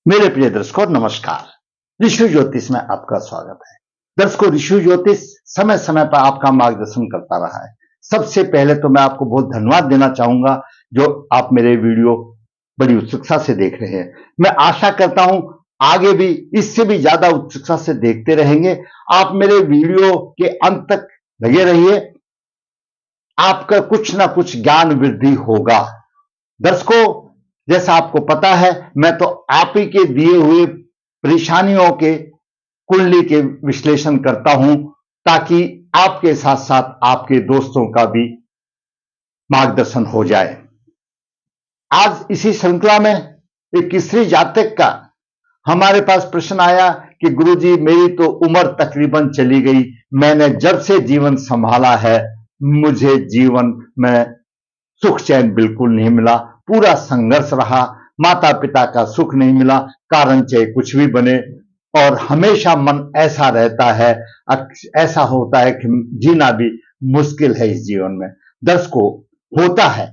मेरे प्रिय दर्शकों नमस्कार। ऋषि ज्योतिष में आपका स्वागत है। दर्शकों, ऋषि ज्योतिष समय समय पर आपका मार्गदर्शन करता रहा है। सबसे पहले तो मैं आपको बहुत धन्यवाद देना चाहूंगा जो आप मेरे वीडियो बड़ी उत्सुकता से देख रहे हैं। मैं आशा करता हूं आगे भी इससे भी ज्यादा उत्सुकता से देखते रहेंगे। आप मेरे वीडियो के अंत तक लगे रहिए, आपका कुछ ना कुछ ज्ञान वृद्धि होगा। दर्शकों, जैसा आपको पता है, मैं तो आप ही के दिए हुए परेशानियों के कुंडली के विश्लेषण करता हूं ताकि आपके साथ साथ आपके दोस्तों का भी मार्गदर्शन हो जाए। आज इसी श्रृंखला में एक स्त्री जातक का हमारे पास प्रश्न आया कि गुरुजी, मेरी तो उम्र तकरीबन चली गई, मैंने जब से जीवन संभाला है मुझे जीवन में सुख चैन बिल्कुल नहीं मिला, पूरा संघर्ष रहा, माता पिता का सुख नहीं मिला, कारण चाहे कुछ भी बने, और हमेशा मन ऐसा रहता है, ऐसा होता है कि जीना भी मुश्किल है इस जीवन में। दर्शकों, होता है,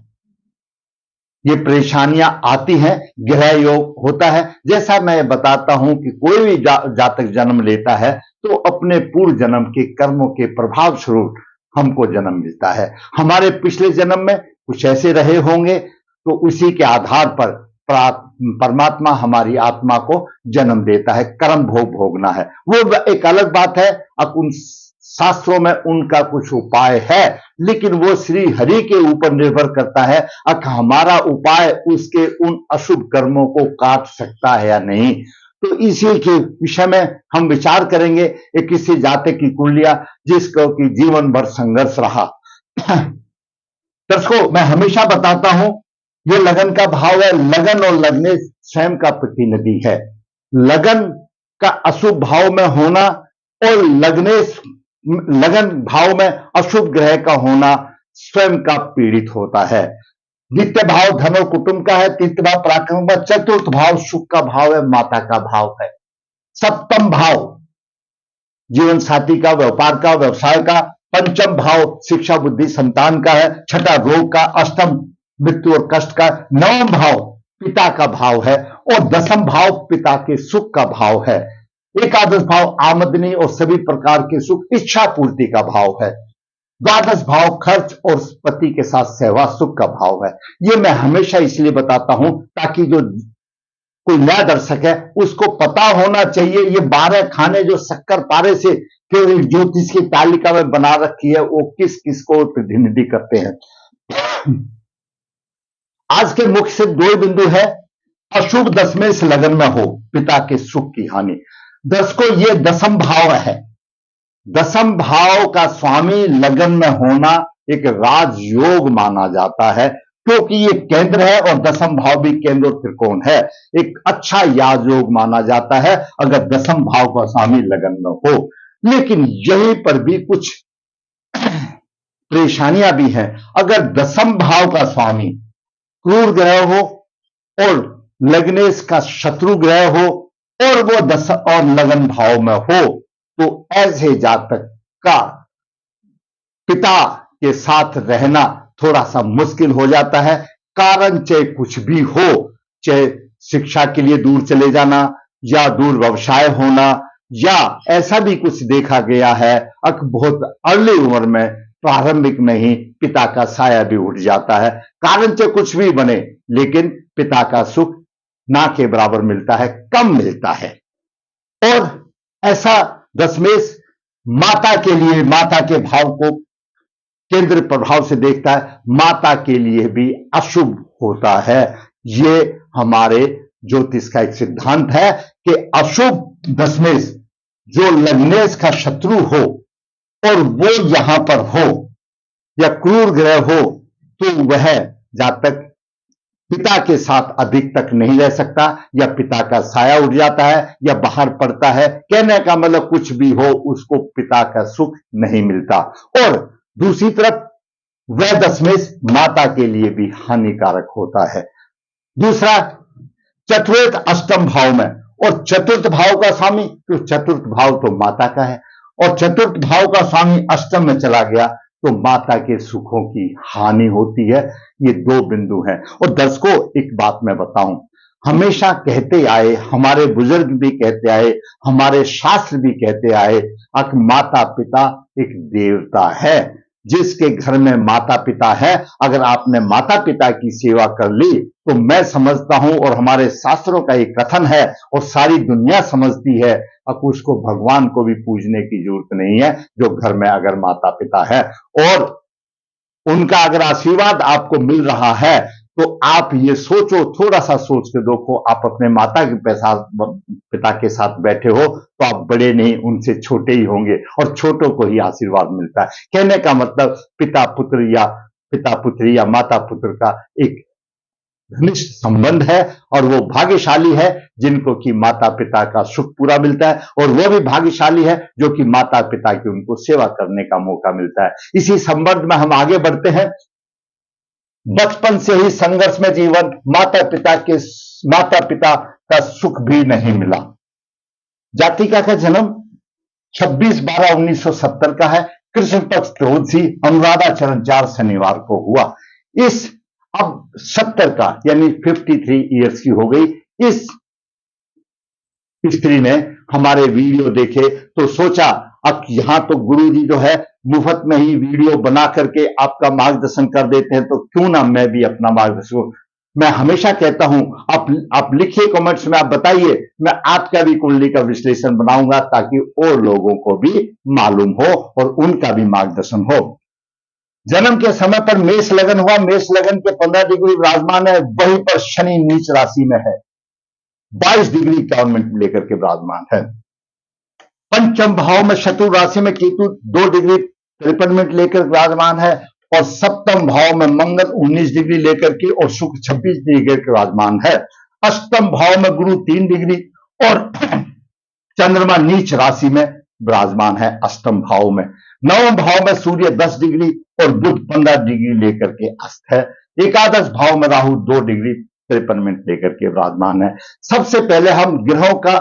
ये परेशानियां आती हैं, ग्रह योग होता है। जैसा मैं बताता हूं कि कोई भी जातक जन्म लेता है तो अपने पूर्व जन्म के कर्मों के प्रभाव स्वरूप हमको जन्म मिलता है। हमारे पिछले जन्म में कुछ ऐसे रहे होंगे तो उसी के आधार पर परमात्मा हमारी आत्मा को जन्म देता है। कर्म भोग भोगना है, वो एक अलग बात है। अब उन शास्त्रों में उनका कुछ उपाय है, लेकिन वो श्री हरि के ऊपर निर्भर करता है कि हमारा उपाय उसके उन अशुभ कर्मों को काट सकता है या नहीं। तो इसी के विषय में हम विचार करेंगे। एक किसी जातक की कुंडलियां जिसको कि जीवन भर संघर्ष रहा। दर्शकों, मैं हमेशा बताता हूं, ये लगन का भाव है। लगन और लगने स्वयं का प्रतिनिधि है। लगन का अशुभ भाव में होना और लगन भाव में अशुभ ग्रह का होना स्वयं का पीड़ित होता है। द्वितीय भाव धन और कुटुंब का है, तृतीय भाव पराक्रम का, चतुर्थ भाव सुख का भाव है, माता का भाव है। सप्तम भाव जीवन साथी का, व्यापार का, व्यवसाय का, पंचम भाव शिक्षा बुद्धि संतान का है, छठा रोग का, अष्टम मृत्यु और कष्ट का, नवम भाव पिता का भाव है और दसम भाव पिता के सुख का भाव है। एकादश भाव आमदनी और सभी प्रकार के सुख इच्छा पूर्ति का भाव है। द्वादश भाव खर्च और पति के साथ सहवास सुख का भाव है। ये मैं हमेशा इसलिए बताता हूं ताकि जो कोई नया दर्शक है उसको पता होना चाहिए ये 12 खाने जो शक्कर पारे से ज्योतिष की तालिका में बना रखी है वो किस किस को प्रतिनिधि करते हैं। आज के मुख्य से 2 बिंदु है। अशुभ दशमेश लगन में हो, पिता के सुख की हानि। दर्शकों, ये दसम भाव है। दसम भाव का स्वामी लगन में होना एक राजयोग माना जाता है क्योंकि ये केंद्र है और दसम भाव भी केंद्र और त्रिकोण है। एक अच्छा राजयोग माना जाता है अगर दसम भाव का स्वामी लगन में हो। लेकिन यहीं पर भी कुछ परेशानियां भी हैं। अगर दसम भाव का स्वामी क्रूर ग्रह हो और लग्नेश का शत्रु ग्रह हो और वो और लगन भाव में हो तो ऐसे जातक का पिता के साथ रहना थोड़ा सा मुश्किल हो जाता है। कारण चाहे कुछ भी हो, चाहे शिक्षा के लिए दूर चले जाना या दूर व्यवसाय होना या ऐसा भी कुछ देखा गया है बहुत अर्ली उम्र में, प्रारंभिक में ही पिता का साया भी उठ जाता है। कारण चाहे कुछ भी बने लेकिन पिता का सुख ना के बराबर मिलता है, कम मिलता है। और ऐसा दशमेश माता के लिए, माता के भाव को केंद्र प्रभाव से देखता है, माता के लिए भी अशुभ होता है। ये हमारे ज्योतिष का एक सिद्धांत है कि अशुभ दशमेश जो लग्नेश का शत्रु हो और वो यहां पर हो या क्रूर ग्रह हो तो वह जातक पिता के साथ अधिक तक नहीं रह सकता या पिता का साया उठ जाता है या बाहर पड़ता है। कहने का मतलब कुछ भी हो, उसको पिता का सुख नहीं मिलता। और दूसरी तरफ वह दशमेश माता के लिए भी हानिकारक होता है। दूसरा, चतुर्थ अष्टम भाव में, और चतुर्थ भाव का स्वामी, तो चतुर्थ भाव तो माता का है और चतुर्थ भाव का स्वामी अष्टम में चला गया तो माता के सुखों की हानि होती है। ये 2 बिंदु हैं। और दर्शकों, एक बात मैं बताऊं, हमेशा कहते आए, हमारे बुजुर्ग भी कहते आए, हमारे शास्त्र भी कहते आए कि माता पिता एक देवता है। जिसके घर में माता पिता है, अगर आपने माता पिता की सेवा कर ली तो मैं समझता हूं और हमारे शास्त्रों का एक कथन है और सारी दुनिया समझती है, अब उसको भगवान को भी पूजने की जरूरत नहीं है, जो घर में अगर माता पिता है और उनका अगर आशीर्वाद आपको मिल रहा है तो आप ये सोचो, थोड़ा सा सोच के देखो, आप अपने माता के पिता के साथ बैठे हो तो आप बड़े नहीं, उनसे छोटे ही होंगे और छोटों को ही आशीर्वाद मिलता है। कहने का मतलब पिता पुत्री या माता पुत्र का एक घनिष्ठ संबंध है और वो भाग्यशाली है जिनको कि माता पिता का सुख पूरा मिलता है, और वो भी भाग्यशाली है जो कि माता पिता की उनको सेवा करने का मौका मिलता है। इसी संबंध में हम आगे बढ़ते हैं। बचपन से ही संघर्ष में जीवन, माता पिता का सुख भी नहीं मिला। जातिका का जन्म 26/12/1970 का है। कृष्ण पक्ष चौदसी, अनुराधा चरण 4 शनिवार को हुआ। इस अब 70 का यानी 53 ईयर्स की हो गई। इस स्त्री ने हमारे वीडियो देखे तो सोचा अब यहां तो गुरु जी जो है मुफ्त में ही वीडियो बना करके आपका मार्गदर्शन कर देते हैं, तो क्यों ना मैं भी अपना मार्गदर्शन। मैं हमेशा कहता हूं, आप लिखिए कमेंट्स में, आप बताइए, मैं आपका भी कुंडली का विश्लेषण बनाऊंगा ताकि और लोगों को भी मालूम हो और उनका भी मार्गदर्शन हो। जन्म के समय पर मेष लगन हुआ। मेष लगन के 15 डिग्री विराजमान है, वहीं पर शनि नीच राशि में है, 22 डिग्री गवर्नमेंट लेकर के विराजमान है। पंचम भाव में शत्रु राशि में केतु 2 डिग्री 53 मिनट लेकर विराजमान है, और सप्तम भाव में मंगल 19 डिग्री लेकर के और शुक्र 26 डिग्री के विराजमान है। अष्टम भाव में गुरु 3 डिग्री और चंद्रमा नीच राशि में विराजमान है अष्टम भाव में। नवम भाव में सूर्य 10 डिग्री और बुध 15 डिग्री लेकर के अस्त है। एकादश भाव में राहु 2 डिग्री 53 मिनट लेकर के विराजमान है। सबसे पहले हम ग्रहों का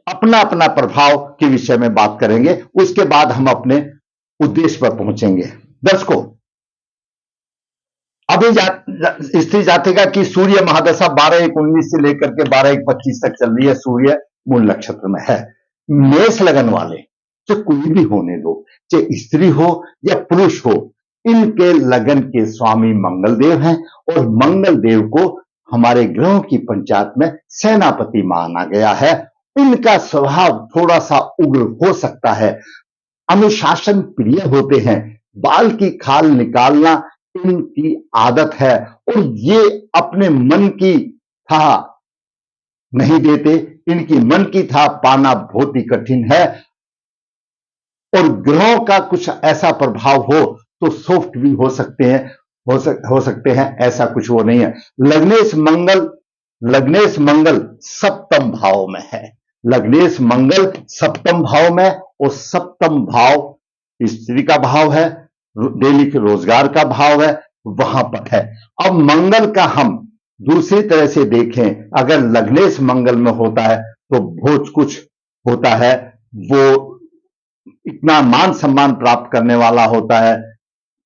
अपना अपना प्रभाव के विषय में बात करेंगे, उसके बाद हम अपने उद्देश्य पर पहुंचेंगे। दर्शकों, अभी स्त्री जातिका की सूर्य महादशा 12/1/19 से लेकर के 12/1/25 तक चल रही है। सूर्य मूल नक्षत्र में है। मेष लगन वाले, चाहे कोई भी होने दो, चाहे स्त्री हो या पुरुष हो, इनके लगन के स्वामी मंगल देव हैं और मंगल देव को हमारे ग्रहों की पंचायत में सेनापति माना गया है। इनका स्वभाव थोड़ा सा उग्र हो सकता है, अनुशासन प्रिय होते हैं, बाल की खाल निकालना इनकी आदत है और ये अपने मन की था नहीं देते। इनकी मन की था पाना बहुत ही कठिन है, और ग्रहों का कुछ ऐसा प्रभाव हो तो सॉफ्ट भी हो सकते हैं, हो सकते हैं, ऐसा कुछ वो नहीं है। लग्नेश मंगल सप्तम भाव में है। लग्नेश मंगल सप्तम भाव में, और सप्तम भाव स्त्री का भाव है, दैनिक रोजगार का भाव है, वहां पर है। अब मंगल का हम दूसरी तरह से देखें, अगर लग्नेश मंगल में होता है तो बहुत कुछ होता है, वो इतना मान सम्मान प्राप्त करने वाला होता है,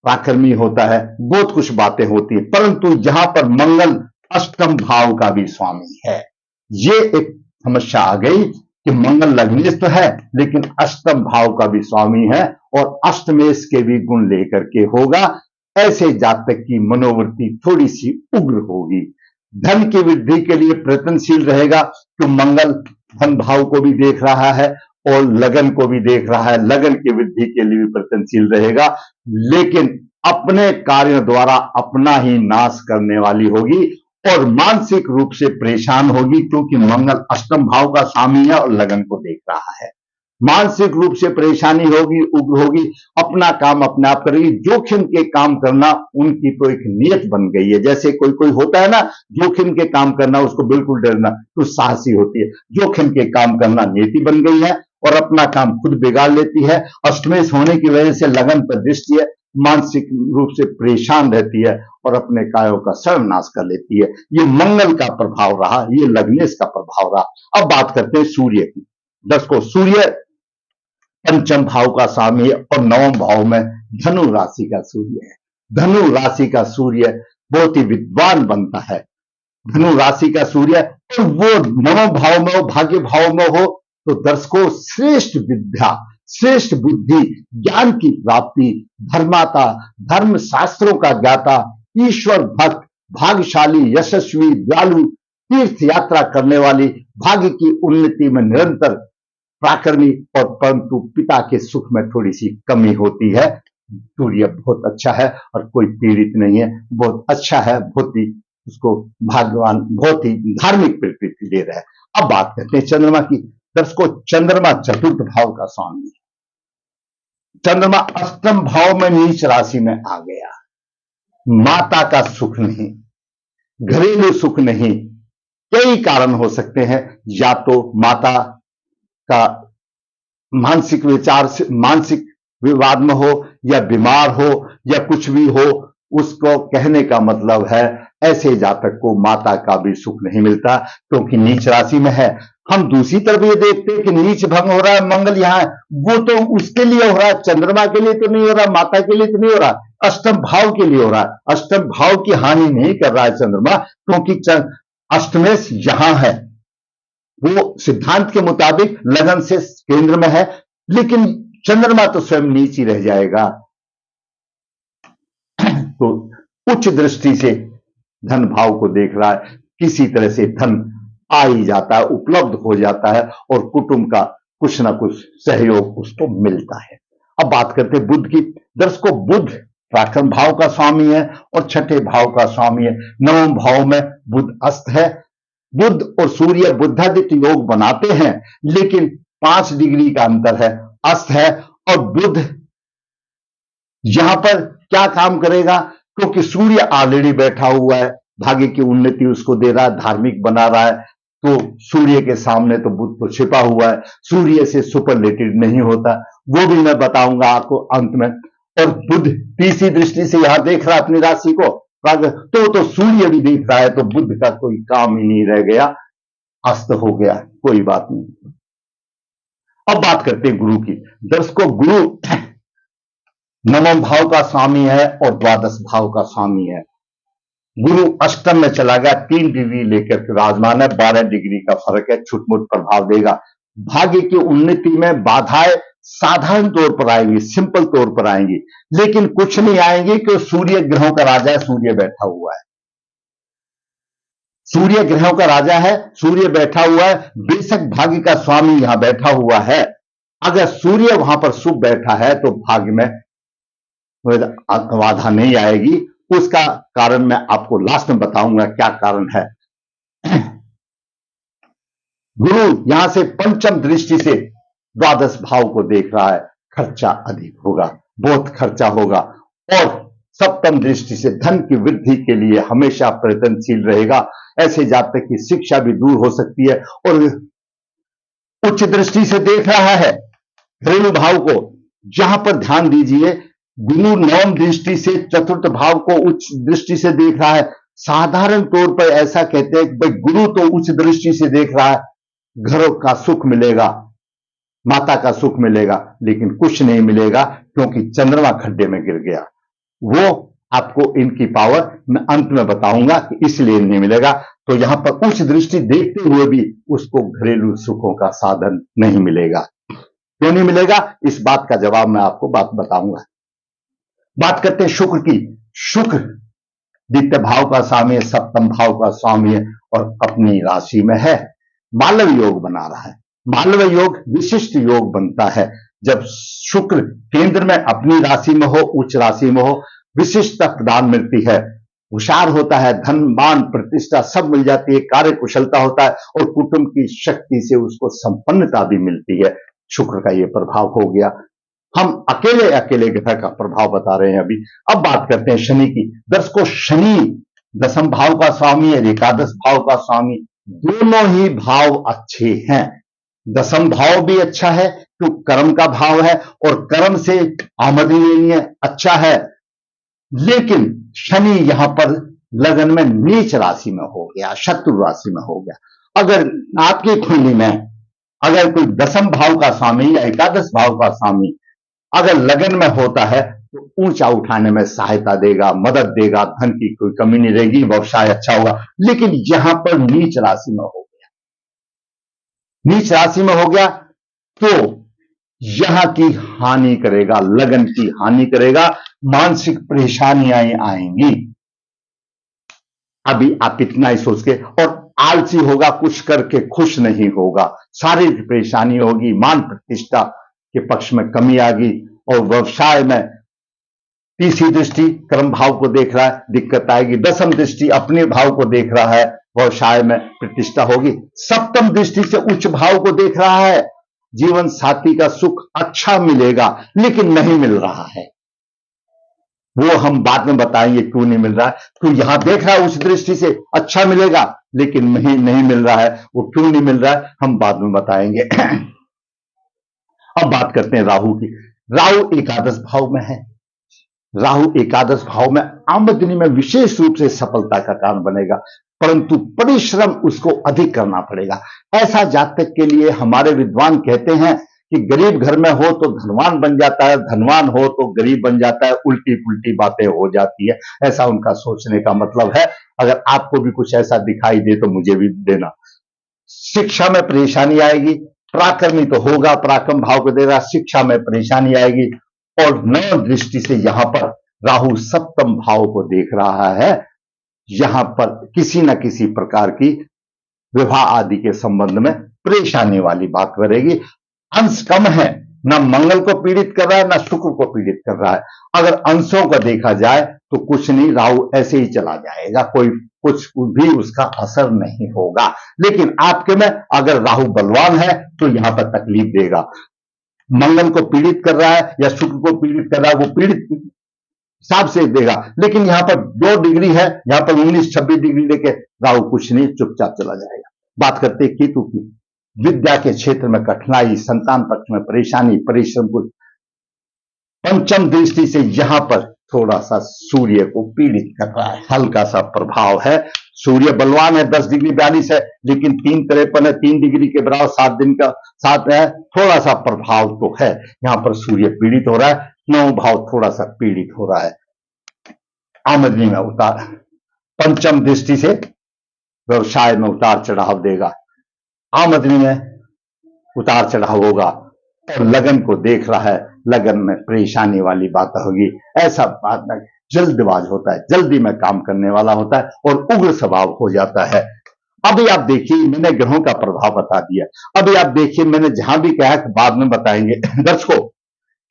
पराक्रमी होता है, बहुत कुछ बातें होती है। परंतु यहां पर मंगल अष्टम भाव का भी स्वामी है। ये एक समस्या आ गई कि मंगल लग्नेश तो है लेकिन अष्टम भाव का भी स्वामी है, और अष्टमेश के भी गुण लेकर के होगा। ऐसे जातक की मनोवृत्ति थोड़ी सी उग्र होगी। धन की वृद्धि के लिए प्रयत्नशील रहेगा, तो मंगल धन भाव को भी देख रहा है और लगन को भी देख रहा है। लगन की वृद्धि के लिए भी प्रयत्नशील रहेगा, लेकिन अपने कार्य द्वारा अपना ही नाश करने वाली होगी और मानसिक रूप से परेशान होगी, क्योंकि मंगल अष्टम भाव का स्वामी है और लगन को देख रहा है। मानसिक रूप से परेशानी होगी, उग्र होगी, अपना काम अपने आप करेगी। जोखिम के काम करना उनकी तो एक नियत बन गई है। जैसे कोई कोई होता है ना, जोखिम के काम करना उसको बिल्कुल डरना, तो साहसी होती है। जोखिम के काम करना नीति बन गई है और अपना काम खुद बिगाड़ लेती है। अष्टमेश होने की वजह से लगन पर दृष्टि है, मानसिक रूप से परेशान रहती है और अपने कायों का सर्वनाश कर लेती है। ये मंगल का प्रभाव रहा, ये लग्नेश का प्रभाव रहा। अब बात करते हैं सूर्य की। दर्शकों, सूर्य पंचम भाव का स्वामी है और नवम भाव में धनु राशि का सूर्य है। धनु राशि का सूर्य बहुत ही विद्वान बनता है, धनु राशि का सूर्य और वो नवम भाव में हो, भाग्य भाव में हो, तो दर्शकों श्रेष्ठ विद्या, श्रेष्ठ बुद्धि, ज्ञान की प्राप्ति, धर्माता, धर्म शास्त्रों का ज्ञाता, ईश्वर भक्त, भाग्यशाली, यशस्वी, दयालु, तीर्थ यात्रा करने वाली, भाग्य की उन्नति में निरंतर पराक्रमी, और परंतु पिता के सुख में थोड़ी सी कमी होती है। सूर्य बहुत अच्छा है और कोई पीड़ित नहीं है, बहुत अच्छा है, बहुत ही उसको भगवान बहुत ही धार्मिक प्रकृति दे रहा है। अब बात करते हैं चंद्रमा की। दर्शकों, चंद्रमा चतुर्थ भाव का स्वामी है। चंद्रमा अष्टम भाव में नीच राशि में आ गया। माता का सुख नहीं, घरेलू सुख नहीं, कई कारण हो सकते हैं। या तो माता का मानसिक विचार से मानसिक विवाद में हो, या बीमार हो, या कुछ भी हो। उसको कहने का मतलब है ऐसे जातक को माता का भी सुख नहीं मिलता, क्योंकि नीच राशि में है। हम दूसरी तरफ ये देखते हैं कि नीच भंग हो रहा है, मंगल यहां है, वो तो उसके लिए हो रहा है, चंद्रमा के लिए तो नहीं हो रहा, माता के लिए तो नहीं हो रहा, अष्टम भाव के लिए हो रहा है। अष्टम भाव की हानि नहीं कर रहा है चंद्रमा, क्योंकि अष्टमेश यहां है। वो सिद्धांत के मुताबिक लगन से केंद्र में है, लेकिन चंद्रमा तो स्वयं नीच ही रह जाएगा। तो उच्च दृष्टि से धन भाव को देख रहा है, किसी तरह से धन आ ही जाता है, उपलब्ध हो जाता है, और कुटुंब का कुछ ना कुछ सहयोग उसको मिलता है। अब बात करते हैं बुध की। दर्शकों, बुध पराक्रम भाव का स्वामी है और छठे भाव का स्वामी है। नवम भाव में बुध अस्त है। बुध और सूर्य बुधादित्य योग बनाते हैं, लेकिन 5 डिग्री का अंतर है, अस्त है। और बुध यहां पर क्या काम करेगा, क्योंकि सूर्य ऑलरेडी बैठा हुआ है, भाग्य की उन्नति उसको दे रहा है, धार्मिक बना रहा है। तो सूर्य के सामने तो बुध तो छिपा हुआ है, सूर्य से सुपरलेटेड नहीं होता, वो भी मैं बताऊंगा आपको अंत में। और बुध तीसरी दृष्टि से यहां देख रहा है अपनी राशि को, तो सूर्य भी देख रहा है, तो बुध का कोई काम ही नहीं रह गया, अस्त हो गया, कोई बात नहीं। अब बात करते हैं गुरु की। दर्शकों, गुरु नवम भाव का स्वामी है और द्वादश भाव का स्वामी है। गुरु अष्टम में चला गया, 3 डिग्री लेकर विराजमान है, 12 डिग्री का फर्क है, छुटमुट प्रभाव देगा। भाग्य की उन्नति में बाधाएं साधारण तौर पर आएंगी, सिंपल तौर पर आएंगी, लेकिन कुछ नहीं आएंगी, कि सूर्य ग्रहों का राजा है, सूर्य बैठा हुआ है, सूर्य ग्रहों का राजा है, सूर्य बैठा हुआ है। बेशक भाग्य का स्वामी यहां बैठा हुआ है, अगर सूर्य वहां पर शुभ बैठा है तो भाग्य में बाधा नहीं आएगी। उसका कारण मैं आपको लास्ट में बताऊंगा क्या कारण है। गुरु यहां से पंचम दृष्टि से द्वादश भाव को देख रहा है, खर्चा अधिक होगा, बहुत खर्चा होगा। और सप्तम दृष्टि से धन की वृद्धि के लिए हमेशा प्रयत्नशील रहेगा। ऐसे जातक की शिक्षा भी दूर हो सकती है। और उच्च दृष्टि से देख रहा है घरेलू भाव को, जहां पर ध्यान दीजिए, गुरु नवम दृष्टि से चतुर्थ भाव को उच्च दृष्टि से देख रहा है। साधारण तौर पर ऐसा कहते हैं कि भाई गुरु तो उच्च दृष्टि से देख रहा है, घरों का सुख मिलेगा, माता का सुख मिलेगा, लेकिन कुछ नहीं मिलेगा, क्योंकि चंद्रमा खड्डे में गिर गया। वो आपको इनकी पावर मैं अंत में बताऊंगा कि इसलिए नहीं मिलेगा। तो यहां पर उच्च दृष्टि देखते हुए भी उसको घरेलू सुखों का साधन नहीं मिलेगा। क्यों नहीं मिलेगा, इस बात का जवाब मैं आपको बात बताऊंगा। बात करते हैं शुक्र की। शुक्र द्वितीय भाव का स्वामी है, सप्तम भाव का स्वामी है, और अपनी राशि में है। मालव योग बना रहा है। मालव योग विशिष्ट योग बनता है जब शुक्र केंद्र में अपनी राशि में हो, उच्च राशि में हो, विशिष्टता प्रदान मिलती है, होशियार होता है, धन मान प्रतिष्ठा सब मिल जाती है, कार्य कुशलता होता है, और कुटुंब की शक्ति से उसको संपन्नता भी मिलती है। शुक्र का यह प्रभाव हो गया। हम अकेले अकेले ग्रह का प्रभाव बता रहे हैं अभी। अब बात करते हैं शनि की। दर्शकों, शनि दसम भाव का स्वामी है, एकादश भाव का स्वामी, दोनों ही भाव अच्छे हैं। दसम भाव भी अच्छा है, तो कर्म का भाव है, और कर्म से आमदनी लेनी है, अच्छा है। लेकिन शनि यहां पर लगन में नीच राशि में हो गया, शत्रु राशि में हो गया। अगर आपकी कुंडली में अगर कोई दसम भाव का स्वामी या एकादश भाव का स्वामी अगर लगन में होता है, तो ऊंचा उठाने में सहायता देगा, मदद देगा, धन की कोई कमी नहीं रहेगी, व्यवसाय अच्छा होगा। लेकिन यहां पर नीच राशि में हो गया, नीच राशि में हो गया तो यहां की हानि करेगा, लगन की हानि करेगा, मानसिक परेशानियां आएंगी। अभी आप इतना ही सोच के, और आलसी होगा, कुछ करके खुश नहीं होगा, शारीरिक परेशानी होगी, मान प्रतिष्ठा के पक्ष में कमी आ गई, और व्यवसाय में तीसरी दृष्टि कर्म भाव को देख रहा है, दिक्कत आएगी। दसम दृष्टि अपने भाव को देख रहा है, व्यवसाय में प्रतिष्ठा होगी। सप्तम दृष्टि से उच्च भाव को देख रहा है, जीवन साथी का सुख अच्छा मिलेगा, लेकिन नहीं मिल रहा है। वो हम बाद में बताएंगे क्यों नहीं मिल रहा है। तो यहां देख रहा है उस दृष्टि से अच्छा मिलेगा, लेकिन नहीं मिल रहा है। वो क्यों नहीं मिल रहा है हम बाद में बताएंगे। अब बात करते हैं राहु की। राहु एकादश भाव में है। राहु एकादश भाव में आमदनी में विशेष रूप से सफलता का कारण बनेगा, परंतु परिश्रम उसको अधिक करना पड़ेगा। ऐसा जातक के लिए हमारे विद्वान कहते हैं कि गरीब घर में हो तो धनवान बन जाता है, धनवान हो तो गरीब बन जाता है, उल्टी पुल्टी बातें हो जाती है। ऐसा उनका सोचने का मतलब है। अगर आपको भी कुछ ऐसा दिखाई दे तो मुझे भी देना। शिक्षा में परेशानी आएगी, पराक्रमी तो होगा, पराक्रम भाव को देगा, शिक्षा में परेशानी आएगी। और नौ दृष्टि से यहां पर राहु सप्तम भाव को देख रहा है, यहां पर किसी न किसी प्रकार की विवाह आदि के संबंध में परेशानी वाली बात करेगी। अंश कम है, ना मंगल को पीड़ित कर रहा है, ना शुक्र को पीड़ित कर रहा है। अगर अंशों को देखा जाए तो कुछ नहीं, राहु ऐसे ही चला जाएगा, कोई कुछ भी उसका असर नहीं होगा। लेकिन आपके में अगर राहु बलवान है तो यहां पर तकलीफ देगा। मंगल को पीड़ित कर रहा है या शुक्र को पीड़ित कर रहा है, वो पीड़ित हिसाब से देगा। लेकिन यहां पर 2 डिग्री है, यहां पर 19-26 डिग्री लेके राहु कुछ नहीं, चुपचाप चला जाएगा। बात करते हैं केतु की। विद्या के क्षेत्र में कठिनाई, संतान पक्ष में परेशानी, परिश्रम को। पंचम दृष्टि से यहां पर थोड़ा सा सूर्य को पीड़ित कर रहा है, हल्का सा प्रभाव है। सूर्य बलवान है, 10 डिग्री 42 है, लेकिन 3-53 है, 3 डिग्री के बराबर 7 दिन का 7 है, थोड़ा सा प्रभाव तो है। यहां पर सूर्य पीड़ित हो रहा है, 9 भाव थोड़ा सा पीड़ित हो रहा है। आमदनी में उतार, पंचम दृष्टि से व्यवसाय में उतार चढ़ाव देगा, आमदनी में उतार चढ़ाव होगा। और लगन को देख रहा है, लगन में परेशानी वाली बात होगी। ऐसा बात नहीं, जल्दबाज होता है, जल्दी में काम करने वाला होता है और उग्र स्वभाव हो जाता है। अभी आप देखिए, मैंने ग्रहों का प्रभाव बता दिया। अभी आप देखिए, मैंने जहां भी कहा कि बाद में बताएंगे। दर्शकों,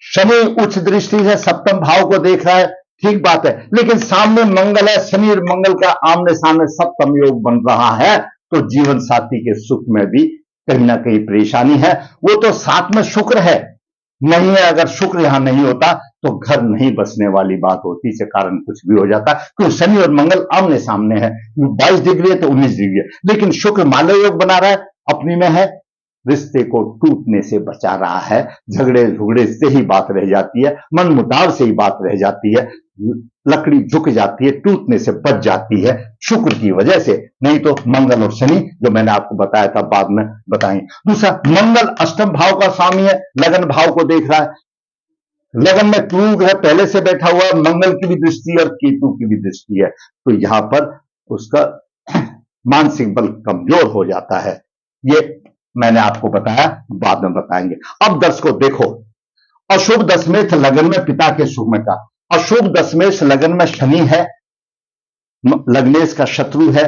शनि उच्च दृष्टि से सप्तम भाव को देख रहा है, ठीक बात है, लेकिन सामने मंगल है, शनि और मंगल का आमने सामने सप्तम योग बन रहा है, तो जीवन साथी के सुख में भी कहीं ना कहीं परेशानी है। वो तो साथ में शुक्र है, नहीं है, अगर शुक्र यहां नहीं होता तो घर नहीं बसने वाली बात होती, इसे कारण कुछ भी हो जाता। क्यों? शनि और मंगल आमने सामने है, 22 डिग्री है तो 19 डिग्री है, लेकिन शुक्र मालव योग बना रहा है, अपनी में है, रिश्ते को टूटने से बचा रहा है। झगड़े झुगड़े से ही बात रह जाती है, मन मुटाव से ही बात रह जाती है, लकड़ी झुक जाती है, टूटने से बच जाती है शुक्र की वजह से। नहीं तो मंगल और शनि, जो मैंने आपको बताया था, बाद में बताएंगे। दूसरा, मंगल अष्टम भाव का स्वामी है, लगन भाव को देख रहा है। लगन में केतु ग्रह पहले से बैठा हुआ है, मंगल की भी दृष्टि और केतु की भी दृष्टि है, तो यहां पर उसका मानसिक बल कमजोर हो जाता है। ये मैंने आपको बताया, बाद में बताएंगे। अब दर्शकों देखो, अशुभ दशमेश लगन में पिता के शुभ में का, अशुभ दशमेश लगन में शनि है, लग्नेश का शत्रु है।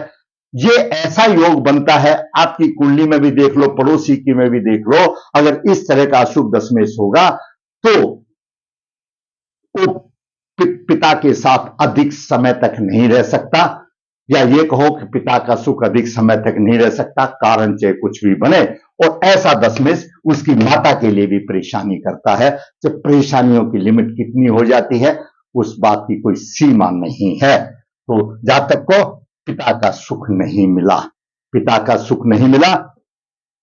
ये ऐसा योग बनता है, आपकी कुंडली में भी देख लो, पड़ोसी की में भी देख लो, अगर इस तरह का अशुभ दशमेश होगा तो वो पिता के साथ अधिक समय तक नहीं रह सकता, या ये कहो कि पिता का सुख अधिक समय तक नहीं रह सकता, कारण चाहे कुछ भी बने। और ऐसा दशमेश उसकी माता के लिए भी परेशानी करता है। जब परेशानियों की लिमिट कितनी हो जाती है, उस बात की कोई सीमा नहीं है। तो जातक को पिता का सुख नहीं मिला, पिता का सुख नहीं मिला।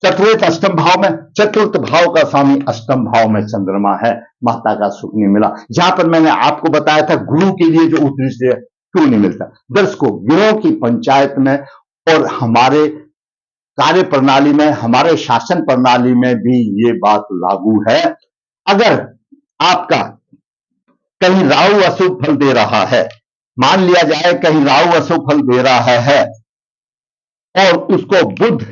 चतुर्थ अष्टम भाव में, चतुर्थ भाव का स्वामी अष्टम भाव में चंद्रमा है, माता का सुख नहीं मिला। जहां पर मैंने आपको बताया था गुरु के लिए जो उत्कृष्ट है, क्यों नहीं मिलता। दर्शकों, ग्रहों की पंचायत में और हमारे कार्य प्रणाली में, हमारे शासन प्रणाली में भी ये बात लागू है। अगर आपका कहीं राहु अशुभ फल दे रहा है, मान लिया जाए कहीं राहु अशुभ फल दे रहा है और उसको बुध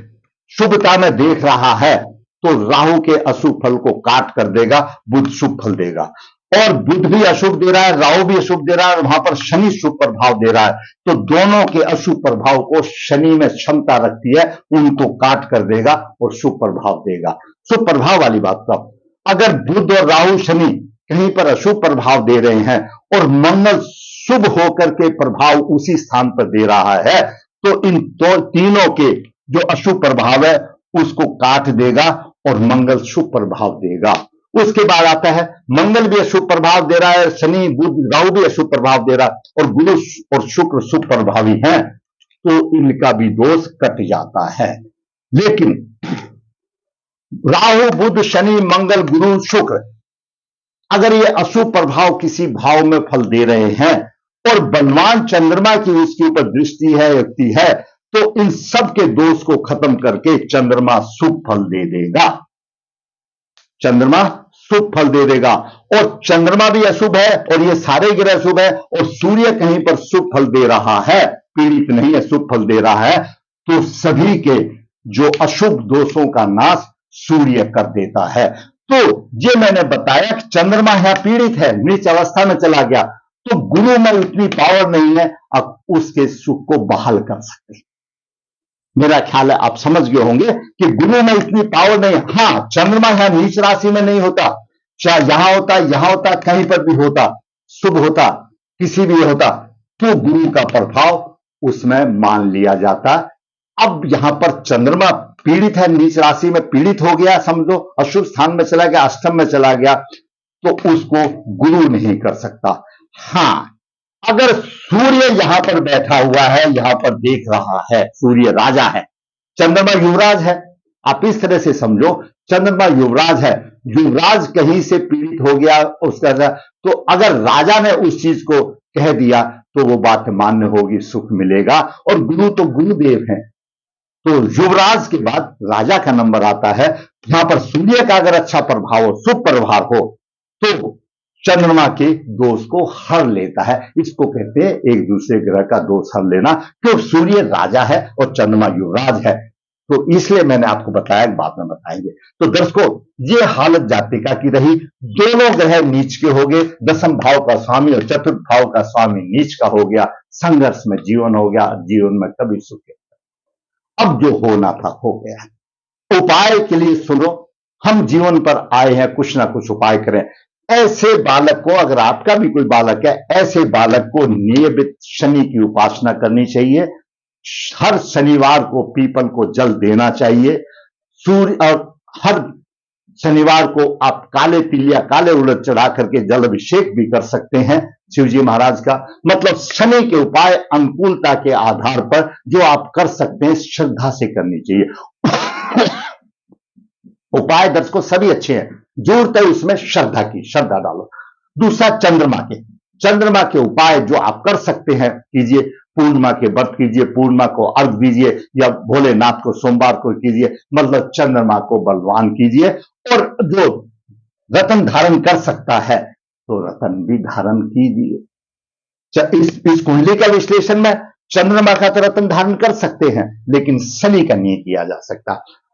शुभता में देख रहा है, तो राहु के अशुभ फल को काट कर देगा, बुध शुभ फल देगा। और बुध भी अशुभ दे रहा है, राहु भी अशुभ दे रहा है, और वहां पर शनि शुभ प्रभाव दे रहा है, तो दोनों के अशुभ प्रभाव को शनि में क्षमता रखती है, उनको काट कर देगा और शुभ प्रभाव देगा। शुभ प्रभाव वाली बात तो अगर बुध और राहु शनि कहीं पर अशुभ प्रभाव दे रहे हैं और मंगल शुभ होकर के प्रभाव उसी स्थान पर दे रहा है, तो इन तीनों के जो अशुभ प्रभाव है उसको काट देगा और मंगल शुभ प्रभाव देगा। उसके बाद आता है मंगल भी अशुभ प्रभाव दे रहा है, शनि बुध राहु भी अशुभ प्रभाव दे रहा है और गुरु और शुक्र शुभ प्रभावी हैं, तो इनका भी दोष कट जाता है। लेकिन राहु बुध शनि मंगल गुरु शुक्र अगर ये अशुभ प्रभाव किसी भाव में फल दे रहे हैं और बलवान चंद्रमा की उसके ऊपर दृष्टि है, युक्ति है, तो इन सब के दोष को खत्म करके चंद्रमा शुभ फल दे देगा। चंद्रमा शुभ फल दे देगा और चंद्रमा भी अशुभ है और ये सारे ग्रह अशुभ है और सूर्य कहीं पर शुभ फल दे रहा है, पीड़ित नहीं है, शुभ फल दे रहा है, तो सभी के जो अशुभ दोषों का नाश सूर्य कर देता है। तो ये मैंने बताया कि चंद्रमा है पीड़ित है, नीच अवस्था में चला गया, तो गुरु में उतनी पावर नहीं है अब उसके सुख को बहाल कर सकते। मेरा ख्याल है आप समझ गए होंगे कि गुरु में इतनी पावर नहीं। हां, चंद्रमा है नीच राशि में नहीं होता, चाहे यहां होता, कहीं पर भी होता, शुभ होता, किसी भी होता, तो गुरु का प्रभाव उसमें मान लिया जाता। अब यहां पर चंद्रमा पीड़ित है, नीच राशि में पीड़ित हो गया, समझो अशुभ स्थान में चला गया, अष्टम में चला गया, तो उसको गुरु नहीं कर सकता। हां, अगर सूर्य यहां पर बैठा हुआ है, यहां पर देख रहा है, सूर्य राजा है, चंद्रमा युवराज है, आप इस तरह से समझो, चंद्रमा युवराज है, युवराज कहीं से पीड़ित हो गया उसका, तो अगर राजा ने उस चीज को कह दिया तो वो बात मान्य होगी, सुख मिलेगा। और गुरु तो गुरुदेव है, तो युवराज के बाद राजा का नंबर आता है। यहां पर सूर्य का अगर अच्छा प्रभाव हो, शुभ प्रभाव हो, तो चंद्रमा के दोष को हर लेता है। इसको कहते हैं एक दूसरे ग्रह का दोष हर लेना, क्योंकि सूर्य राजा है और चंद्रमा युवराज है। तो इसलिए मैंने आपको बताया, बाद में बताएंगे। तो दर्शकों, ये हालत जातिका की रही, दोनों ग्रह नीच के हो गए, दसम भाव का स्वामी और चतुर्थ भाव का स्वामी नीच का हो गया, संघर्ष में जीवन हो गया, जीवन में कभी सुख। अब जो होना था हो गया। उपाय के लिए सुनो, हम जीवन पर आए हैं, कुछ ना कुछ उपाय करें। ऐसे बालक को, अगर आपका भी कोई बालक है, ऐसे बालक को नियमित शनि की उपासना करनी चाहिए। हर शनिवार को पीपल को जल देना चाहिए। सूर्य और हर शनिवार को आप काले तिल या काले उड़द चढ़ा करके जल अभिषेक भी कर सकते हैं शिव जी महाराज का। मतलब शनि के उपाय अनुकूलता के आधार पर जो आप कर सकते हैं, श्रद्धा से करनी चाहिए। उपाय दर्शकों सभी अच्छे हैं, जरूरत है उसमें श्रद्धा की, श्रद्धा डालो। दूसरा, चंद्रमा के उपाय जो आप कर सकते हैं कीजिए। पूर्णिमा के व्रत कीजिए, पूर्णिमा को अर्घ दीजिए, या भोलेनाथ को सोमवार को कीजिए, मतलब चंद्रमा को बलवान कीजिए। और जो रतन धारण कर सकता है तो रतन भी धारण कीजिए। इस कुंडली का विश्लेषण में चंद्रमा का तो रतन धारण कर सकते हैं, लेकिन शनि का नहीं किया जा सकता।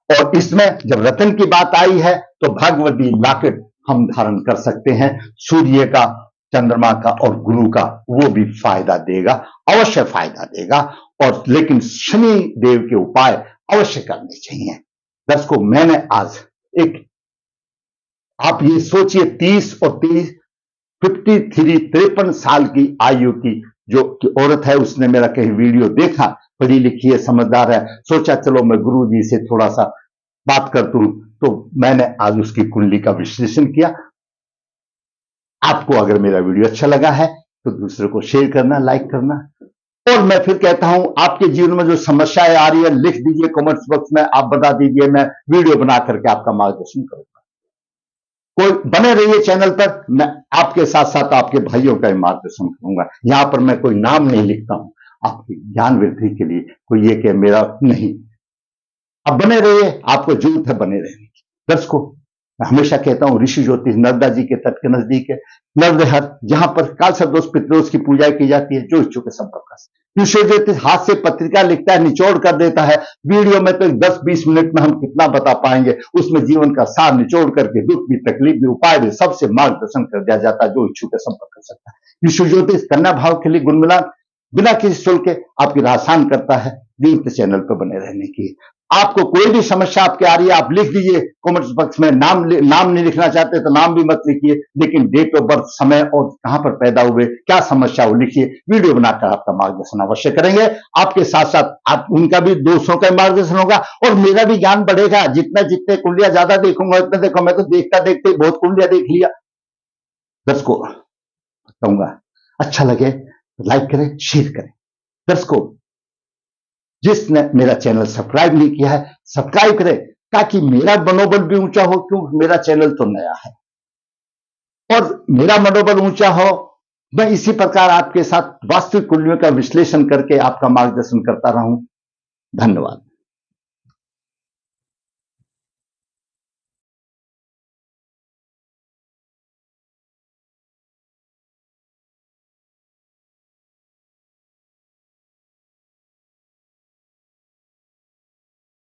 और इसमें जब रतन की बात आई है तो भगवती लॉकेट हम धारण कर सकते हैं, सूर्य का, चंद्रमा का और गुरु का, वो भी फायदा देगा, अवश्य फायदा देगा। और लेकिन शनि देव के उपाय अवश्य करने चाहिए। दर्शकों, मैंने आज एक, आप ये सोचिए 30 और 30 53 साल की आयु की जो औरत है, उसने मेरा कहीं वीडियो देखा, पढ़ी लिखी है, समझदार है, सोचा चलो मैं गुरु जी से थोड़ा सा बात कर दूं, तो मैंने आज उसकी कुंडली का विश्लेषण किया। आपको अगर मेरा वीडियो अच्छा लगा है तो दूसरे को शेयर करना, लाइक करना। और मैं फिर कहता हूं, आपके जीवन में जो समस्याएं आ रही है लिख दीजिए कमेंट्स बॉक्स में, आप बता दीजिए, मैं वीडियो बना करके आपका मार्गदर्शन करूंगा। कोई बने रहिए चैनल पर, मैं आपके साथ साथ आपके भाइयों का मार्गदर्शन करूंगा। यहां पर मैं कोई नाम नहीं लिखता हूं, आपकी ज्ञान वृद्धि के लिए, कोई ये कि मेरा नहीं। अब बने रहिए, आपको जरूरत है बने रहने की। दर्शकों, मैं हमेशा कहता हूं ऋषि ज्योतिष नर्मदा जी के तट के नजदीक है, नवग्रह जहां पर काल सर्पदोष पितृदोष की पूजा की जाती है। जो इच्छुक है संपर्क कर सकते हैं। ऋषि ज्योतिष हाथ से पत्रिका लिखता है, निचोड़ कर देता है। वीडियो में तो 10-20 मिनट में हम कितना बता पाएंगे, उसमें जीवन का सार निचोड़ करके दुख भी, तकलीफ भी, उपाय भी सबसे मार्गदर्शन कर दिया जाता है। जो इच्छुक है संपर्क कर सकता है। ऋषि ज्योतिष कन्या भाव के लिए गुण मिलान बिना किसी शुल्क के आपकी राह आसान करता है। जीवित चैनल पर बने रहने की। आपको कोई भी समस्या आपके आ रही है, आप लिख दीजिए कमेंट बॉक्स में। नाम नहीं लिखना चाहते तो नाम भी मत लिखिए, लेकिन डेट ऑफ बर्थ, समय और कहां पर पैदा हुए, क्या समस्या हो लिखिए। वीडियो बनाकर आपका मार्गदर्शन अवश्य करेंगे। आपके साथ साथ आप उनका भी, दोस्तों का मार्गदर्शन होगा और मेरा भी ज्ञान बढ़ेगा। जितने कुंडलियां ज्यादा देखूंगा उतने देखो। मैं तो देखता देखते बहुत कुंडलियां देख लिया। दर्शकों कहूंगा, अच्छा लगे तो लाइक करें, शेयर करें। दर्शकों, जिसने मेरा चैनल सब्सक्राइब नहीं किया है, सब्सक्राइब करें ताकि मेरा मनोबल भी ऊंचा हो, क्योंकि मेरा चैनल तो नया है और मेरा मनोबल ऊंचा हो। मैं इसी प्रकार आपके साथ वास्तविक कुंडलियों का विश्लेषण करके आपका मार्गदर्शन करता रहूं। धन्यवाद।